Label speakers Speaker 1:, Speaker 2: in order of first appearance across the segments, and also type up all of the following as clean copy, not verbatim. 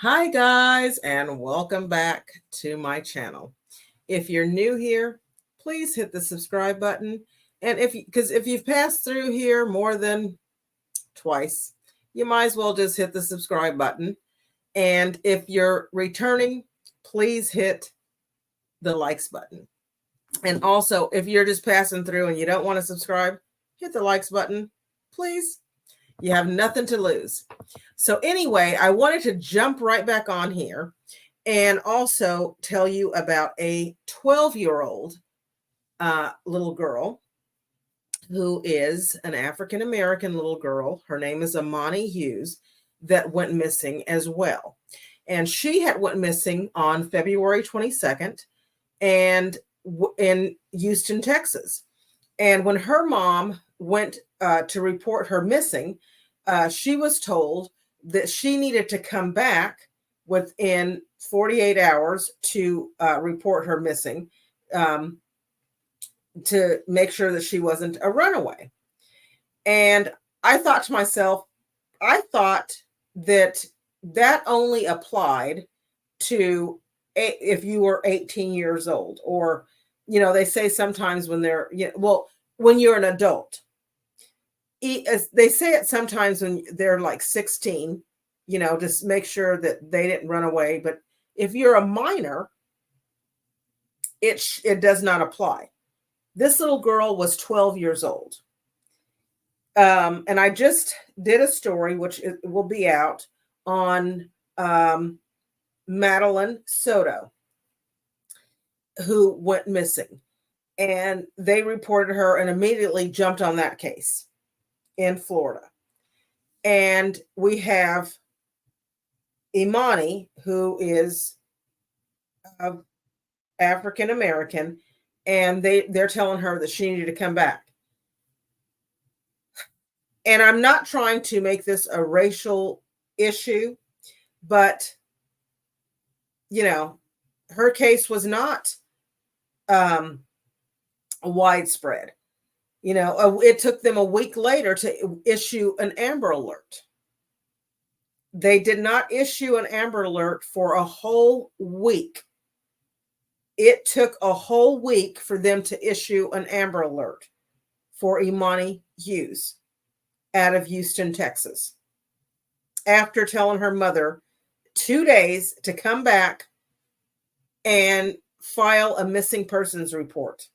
Speaker 1: Hi guys, and welcome back to my channel. If you're new here, please hit the subscribe button. And if you've passed through here more than twice, you might as well just hit the subscribe button. And if you're returning, please hit the likes button. And also, if you're just passing through and you don't want to subscribe, hit the likes button, please. You have nothing to lose. So anyway, I wanted to jump right back on here and also tell you about a 12-year-old little girl who is an African-American little girl. Her name is Imani Hughes, that went missing as well. And she had went missing on February 22nd and in Houston, Texas. And when her mom went to report her missing, she was told that she needed to come back within 48 hours to report her missing, to make sure that she wasn't a runaway. And I thought to myself, I thought that only applied to if you were 18 years old, or, they say sometimes when they're, when you're an adult. They say it sometimes when they're like 16, just make sure that they didn't run away. But if you're a minor, it does not apply. This little girl was 12 years old. And I just did a story, which will be out on Madeline Soto, who went missing. And they reported her and immediately jumped on that case in Florida. And we have Imani, who is African American, and they're telling her that she needed to come back. And I'm not trying to make this a racial issue, but her case was not widespread. It took them a week later to issue an Amber Alert. They did not issue an Amber Alert for a whole week. It took a whole week for them to issue an Amber Alert for Imani Hughes out of Houston, Texas, after telling her mother 2 days to come back and file a missing persons report.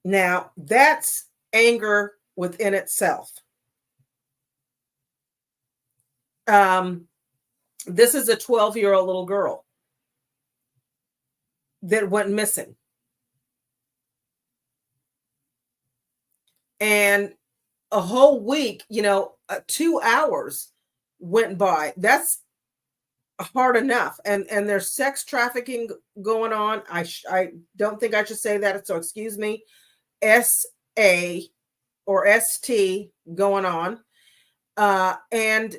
Speaker 1: Now, that's anger within itself. This is a 12-year-old little girl that went missing. And a whole week, 2 hours went by. That's hard enough. And there's sex trafficking going on. I don't think I should say that, so excuse me. SA or ST going on. And,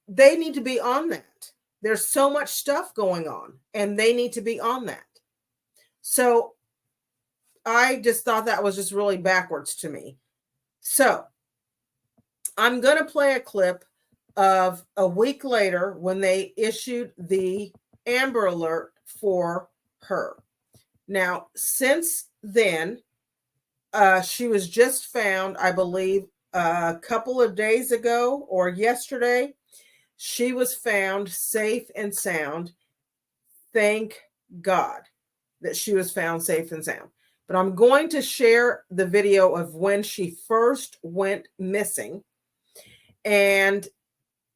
Speaker 1: they need to be on that. There's so much stuff going on, and they need to be on that. So I just thought that was just really backwards to me. So I'm going to play a clip of a week later when they issued the Amber Alert for her. Now, since then, she was just found, I believe, a couple of days ago or yesterday. She was found safe and sound. Thank God that she was found safe and sound. But I'm going to share the video of when she first went missing. And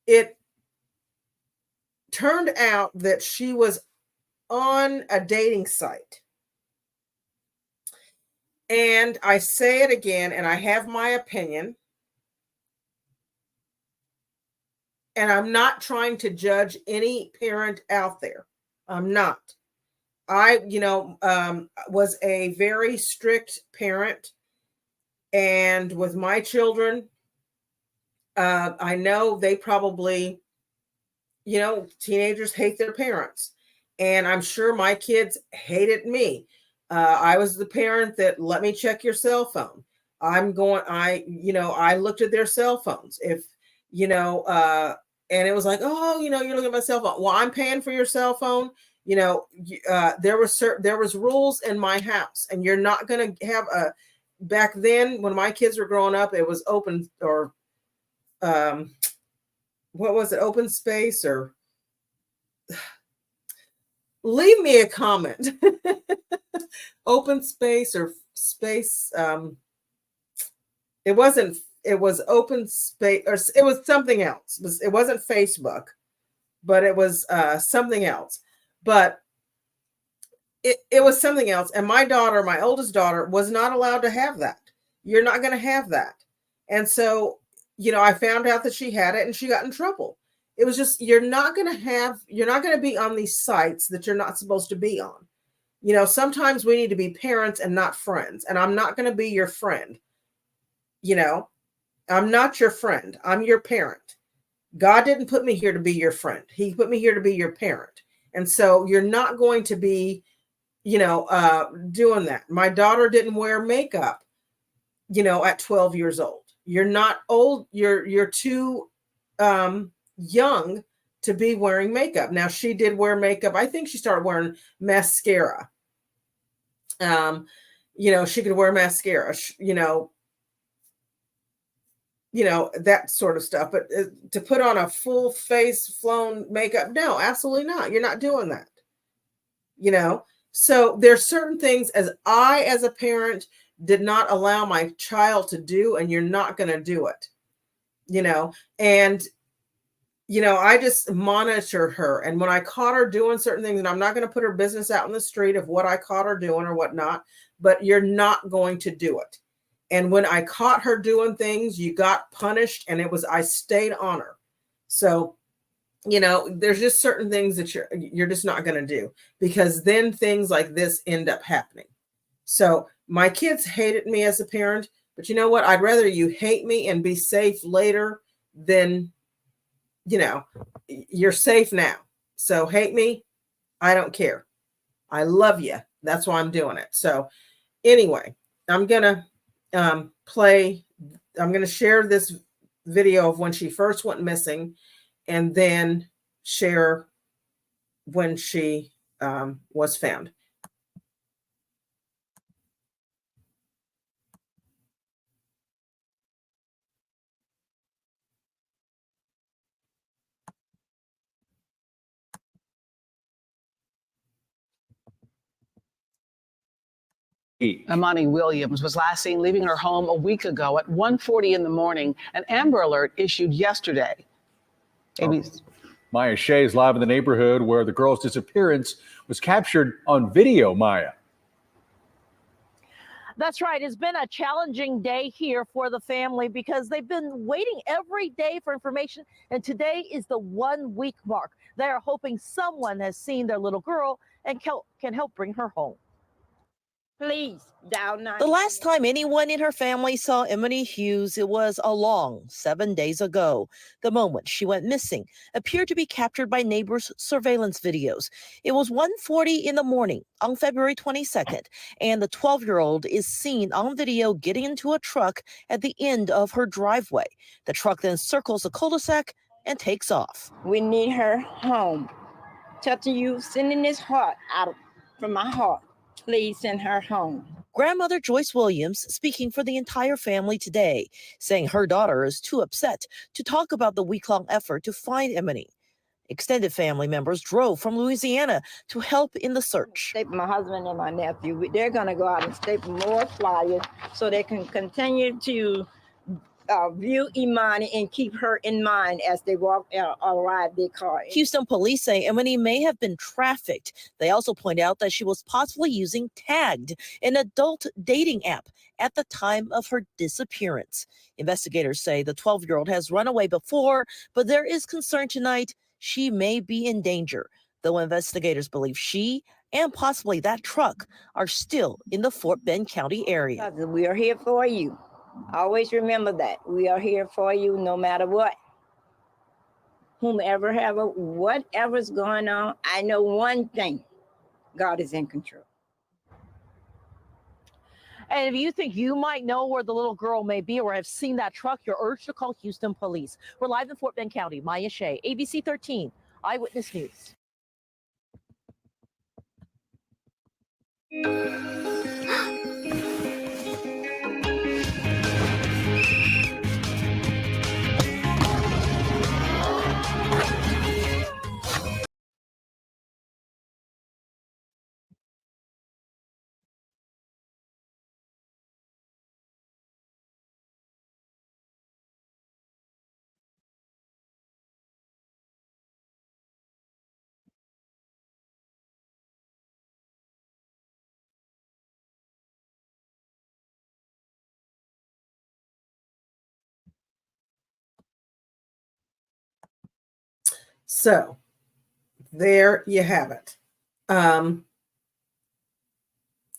Speaker 1: it turned out that she was on a dating site. And I say it again, and I have my opinion. And I'm not trying to judge any parent out there. I'm not. I, was a very strict parent. And with my children, I know they probably, teenagers hate their parents. And I'm sure my kids hated me. I was the parent that, let me check your cell phone. I looked at their cell phones. If you know, and it was like, oh, you're looking at my cell phone. Well, I'm paying for your cell phone. There was rules in my house, and you're not going to have a. Back then, when my kids were growing up, it was open or, what was it? Open space or. Leave me a comment. Open space or space. It wasn't. It was open space, or it was something else. It wasn't Facebook, but it was something else. But it was something else. And my daughter, my oldest daughter, was not allowed to have that. You're not going to have that. And so, I found out that she had it and she got in trouble. It was just, you're not going to be on these sites that you're not supposed to be on. Sometimes we need to be parents and not friends. And I'm not going to be your friend. I'm not your friend. I'm your parent. God didn't put me here to be your friend. He put me here to be your parent. And so you're not going to be, doing that. My daughter didn't wear makeup, at 12 years old. You're not old. You're too young to be wearing makeup. Now, she did wear makeup. I think she started wearing mascara. She could wear mascara, that sort of stuff. But to put on a full face flown makeup, no, absolutely not. You're not doing that. So there's certain things as a parent did not allow my child to do, and you're not going to do it, and, I just monitored her. And when I caught her doing certain things, and I'm not going to put her business out in the street of what I caught her doing or whatnot, but you're not going to do it. And when I caught her doing things, you got punished, and I stayed on her. So, there's just certain things that you're just not going to do, because then things like this end up happening. So my kids hated me as a parent, but you know what? I'd rather you hate me and be safe later than, you're safe now. So hate me. I don't care. I love you. That's why I'm doing it. So anyway, I'm going to I'm going to share this video of when she first went missing, and then share when she was found.
Speaker 2: Amani Williams was last seen leaving her home a week ago at 1:40 in the morning. An Amber Alert issued yesterday.
Speaker 3: Maya Shea is live in the neighborhood where the girl's disappearance was captured on video, Maya.
Speaker 4: That's right. It's been a challenging day here for the family because they've been waiting every day for information, and today is the 1 week mark. They are hoping someone has seen their little girl and can help bring her home.
Speaker 5: Please dial 9.
Speaker 6: The last time anyone in her family saw Emily Hughes, it was a long 7 days ago. The moment she went missing appeared to be captured by neighbors' surveillance videos. It was 1:40 in the morning on February 22nd, and the 12-year-old is seen on video getting into a truck at the end of her driveway. The truck then circles a cul-de-sac and takes off.
Speaker 5: We need her home. Touching you, sending this heart out from my heart. Please send her home.
Speaker 6: Grandmother Joyce Williams speaking for the entire family today, saying her daughter is too upset to talk about the week-long effort to find Emily. Extended family members drove from Louisiana to help in the search.
Speaker 5: My husband and my nephew, they're going to go out and staple more flyers so they can continue to view Imani and keep her in mind as they walk or ride their car.
Speaker 6: Houston police say Emily may have been trafficked. They also point out that she was possibly using Tagged, an adult dating app, at the time of her disappearance. Investigators say the 12-year-old has run away before, but there is concern tonight she may be in danger, though investigators believe she and possibly that truck are still in the Fort Bend County area.
Speaker 5: We are here for you. Always remember that. We are here for you no matter what. Whatever's going on, I know one thing. God is in control.
Speaker 4: And if you think you might know where the little girl may be or have seen that truck, you're urged to call Houston police. We're live in Fort Bend County. Maya Shea, ABC 13, Eyewitness News.
Speaker 1: So there you have it.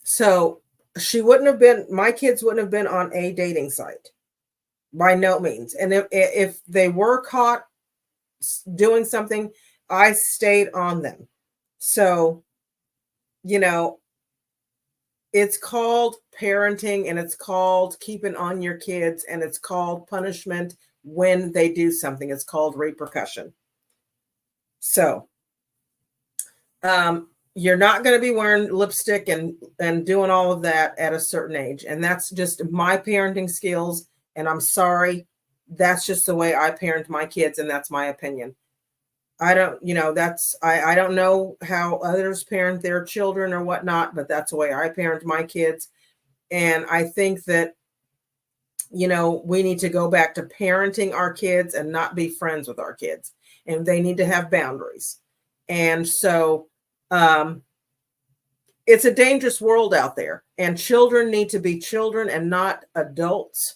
Speaker 1: So she wouldn't have been, my kids wouldn't have been on a dating site by no means. And if they were caught doing something, I stayed on them. So, you know, it's called parenting, and it's called keeping on your kids, and it's called punishment when they do something. It's called repercussion. So, you're not going to be wearing lipstick and doing all of that at a certain age. And that's just my parenting skills. And I'm sorry, that's just the way I parent my kids. And that's my opinion. I don't, I don't know how others parent their children or whatnot, but that's the way I parent my kids. And I think that, we need to go back to parenting our kids and not be friends with our kids. And they need to have boundaries. And so, it's a dangerous world out there, and children need to be children and not adults.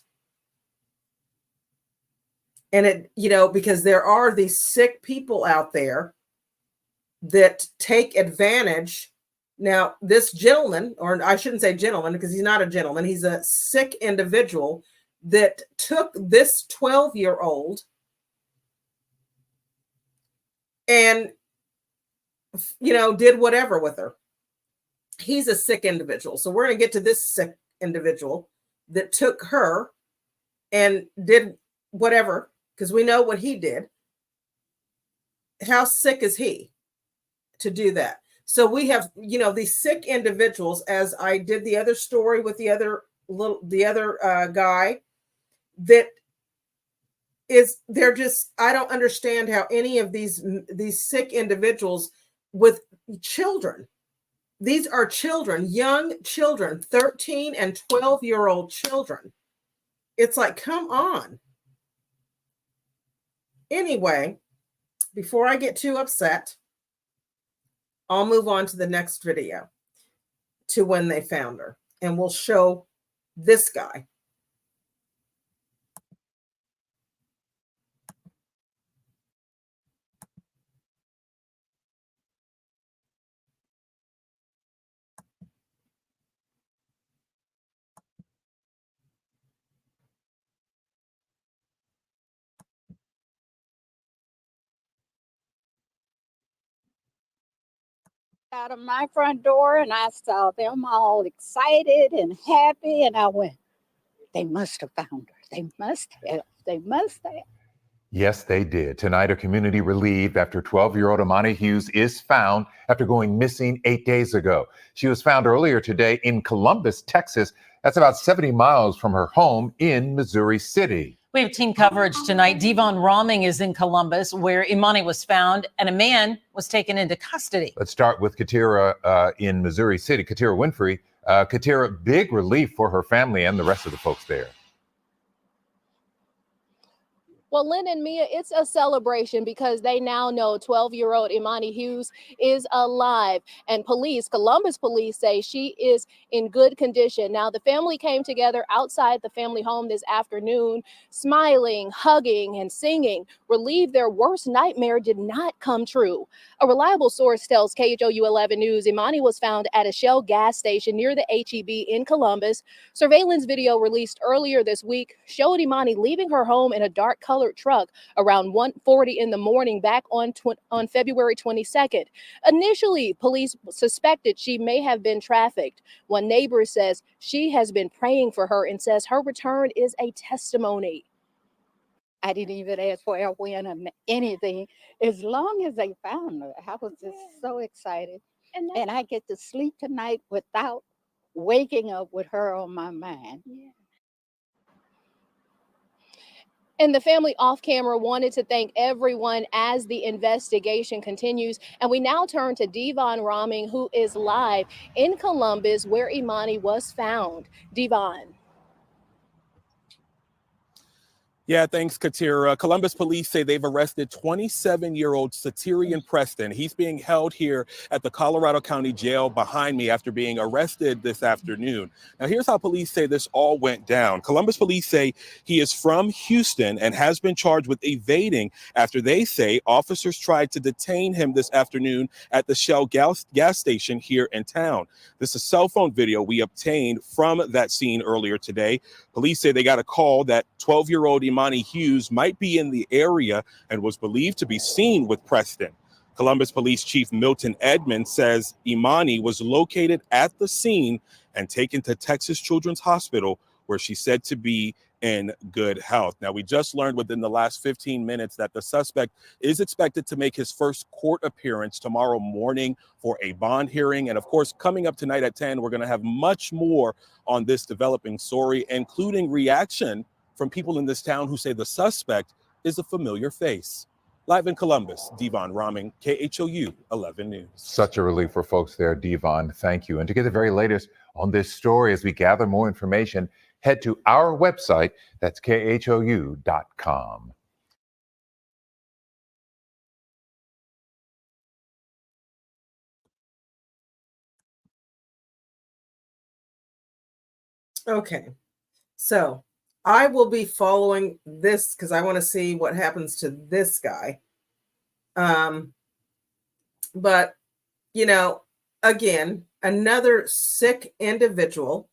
Speaker 1: And because there are these sick people out there that take advantage. Now, this gentleman, or I shouldn't say gentleman because he's not a gentleman, he's a sick individual that took this 12-year-old and, did whatever with her. He's a sick individual. So we're going to get to this sick individual that took her and did whatever, because we know what he did. How sick is he to do that? So we have, these sick individuals, as I did the other story with the other guy, that they're just, I don't understand how any of these sick individuals with children. These are children, young children, 13 and 12-year-old children. It's like, come on. Anyway, before I get too upset, I'll move on to the next video, to when they found her. And we'll show this guy.
Speaker 7: Out of my front door, and I saw them all excited and happy, and I went, they must have found her. They must have.
Speaker 8: Yes, they did. Tonight, a community relieved after 12-year-old Imani Hughes is found after going missing 8 days ago. She was found earlier today in Columbus, Texas. That's about 70 miles from her home in Missouri City.
Speaker 9: We have team coverage tonight. Devon Roming is in Columbus, where Imani was found, and a man was taken into custody.
Speaker 8: Let's start with Katira in Missouri City. Katira Winfrey. Katira, big relief for her family and the rest of the folks there.
Speaker 10: Well, Lynn and Mia, it's a celebration because they now know 12-year-old Imani Hughes is alive. And Columbus police say she is in good condition. Now, the family came together outside the family home this afternoon, smiling, hugging, and singing, relieved their worst nightmare did not come true. A reliable source tells KHOU 11 News Imani was found at a Shell gas station near the HEB in Columbus. Surveillance video released earlier this week showed Imani leaving her home in a dark color colored truck around 1:40 in the morning back on February 22nd. Initially, police suspected she may have been trafficked. One neighbor says she has been praying for her and says her return is a testimony.
Speaker 7: I didn't even ask for a win or anything. As long as they found her, I was just so excited. And I get to sleep tonight without waking up with her on my mind.
Speaker 10: Yeah. And the family off camera wanted to thank everyone as the investigation continues. And we now turn to Devon Raming, who is live in Columbus, where Imani was found. Devon.
Speaker 11: Yeah, thanks, Katira. Columbus police say they've arrested 27-year-old Satirian Preston. He's being held here at the Colorado County Jail behind me after being arrested this afternoon. Now, here's how police say this all went down. Columbus police say he is from Houston and has been charged with evading after they say officers tried to detain him this afternoon at the Shell gas station here in town. This is a cell phone video we obtained from that scene earlier today. Police say they got a call that 12-year-old Imani Hughes might be in the area and was believed to be seen with Preston. Columbus Police Chief Milton Edmonds says Imani was located at the scene and taken to Texas Children's Hospital, where she's said to be in good health. Now, we just learned within the last 15 minutes that the suspect is expected to make his first court appearance tomorrow morning for a bond hearing. And of course, coming up tonight at 10, we're going to have much more on this developing story, including reaction from people in this town who say the suspect is a familiar face. Live in Columbus, Devon Raming, KHOU 11 News.
Speaker 8: Such a relief for folks there, Devon. Thank you. And to get the very latest on this story as we gather more information, head to our website. That's khou.com.
Speaker 1: Okay, so I will be following this because I want to see what happens to this guy. But, you know, again, another sick individual.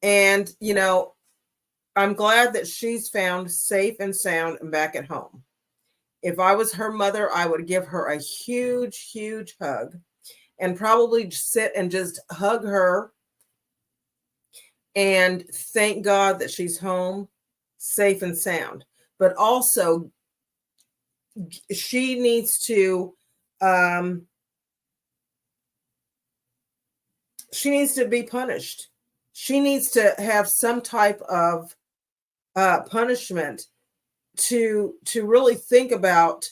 Speaker 1: And, you know, I'm glad that she's found safe and sound and back at home. If I was her mother, I would give her a huge, huge hug and probably sit and just hug her and thank God that she's home, safe and sound. But also, she needs to be punished. She needs to have some type of punishment to really think about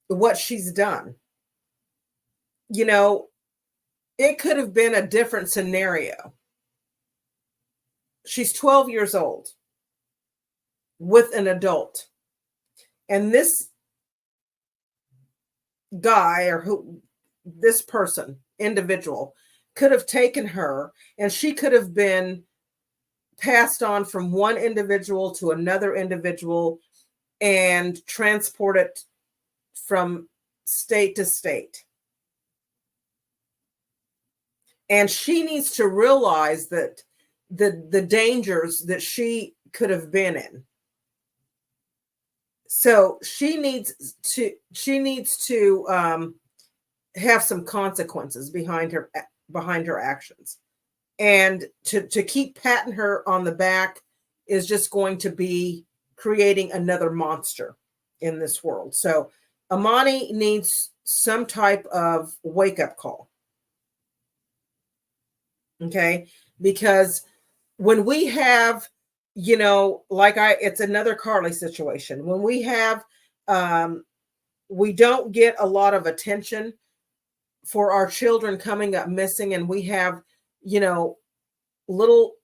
Speaker 1: what she's done. You know, it could have been a different scenario. She's 12 years old with an adult. And this guy this person, individual, could have taken her and she could have been passed on from one individual to another individual and transported from state to state. And she needs to realize that the dangers that she could have been in. So she needs to have some consequences behind her actions. And to keep patting her on the back is just going to be creating another monster in this world. So Imani needs some type of wake-up call. Okay? Because when we have, you know, it's another Carly situation. When we have, we don't get a lot of attention for our children coming up missing, and we have, you know, little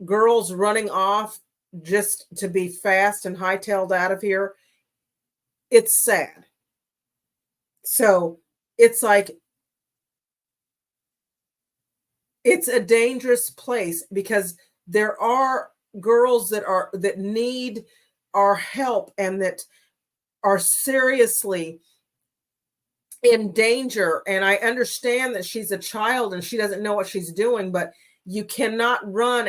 Speaker 1: girls running off just to be fast and hightailed out of here. It's sad. So it's like, it's a dangerous place because there are girls that need our help and that are seriously in danger. And I understand that she's a child and she doesn't know what she's doing, but you cannot run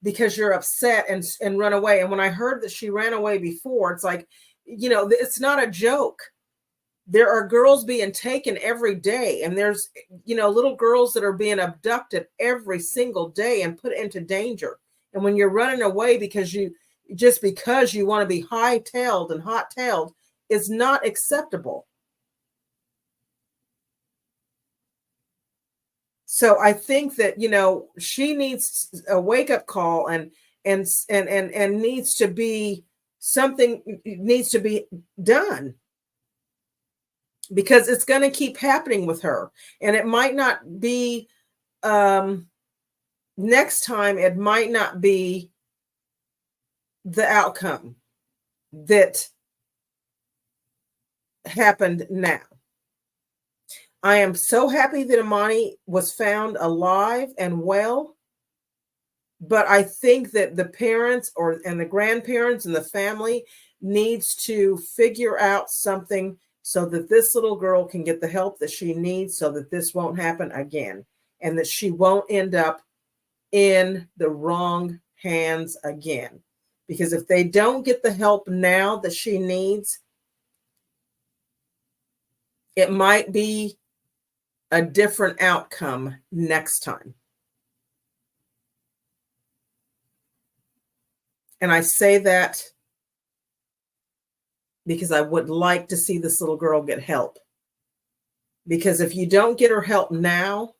Speaker 1: because you're upset and run away. And when I heard that she ran away before, it's like, you know, it's not a joke. There are girls being taken every day, and there's, you know, little girls that are being abducted every single day and put into danger. And when you're running away because you want to be high-tailed and hot-tailed, is not acceptable. So I think that, you know, she needs a wake-up call, and needs to be something needs to be done, because it's going to keep happening with her. And it might not be next time, it might not be the outcome that happened now. I am so happy that Imani was found alive and well, but I think that the parents and the grandparents and the family needs to figure out something so that this little girl can get the help that she needs, so that this won't happen again, and that she won't end up in the wrong hands again. Because if they don't get the help now that she needs, it might be a different outcome next time. And I say that because I would like to see this little girl get help. Because if you don't get her help now,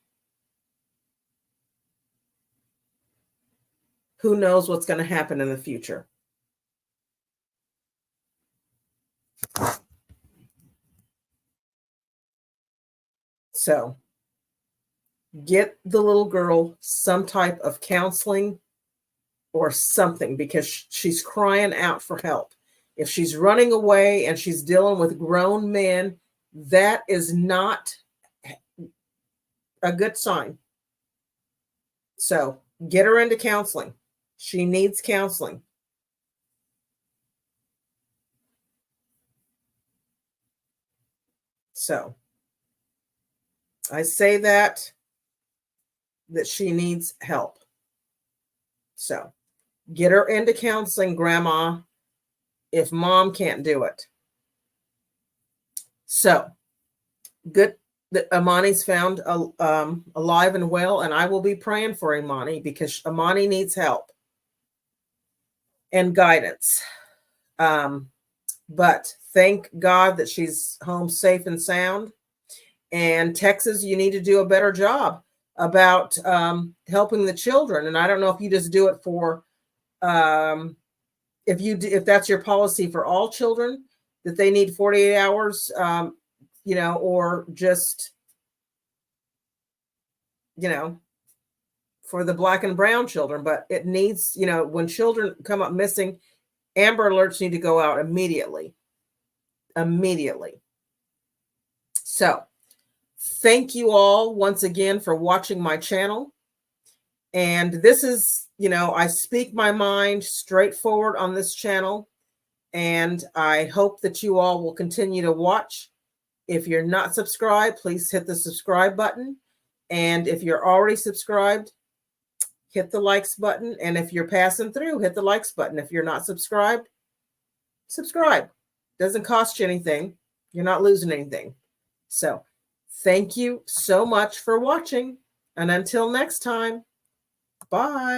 Speaker 1: who knows what's going to happen in the future. So get the little girl some type of counseling or something, because she's crying out for help. If she's running away and she's dealing with grown men, that is not a good sign. So get her into counseling. She needs counseling. So I say that she needs help. So get her into counseling, Grandma, if Mom can't do it. So good that Imani's found alive and well, and I will be praying for Imani, because Imani needs help and guidance. But thank God that she's home safe and sound. And Texas, you need to do a better job about helping the children. And I don't know if you just do it for if that's your policy for all children, that they need 48 hours, you know, or just, you know, for the Black and brown children. But it needs, you know, when children come up missing, Amber Alerts need to go out immediately. Immediately. So thank you all once again for watching my channel. And this is, you know, I speak my mind straightforward on this channel. And I hope that you all will continue to watch. If you're not subscribed, please hit the subscribe button. And if you're already subscribed, hit the likes button. And if you're passing through, hit the likes button. If you're not subscribed, subscribe. Doesn't cost you anything. You're not losing anything. So thank you so much for watching. And until next time, bye.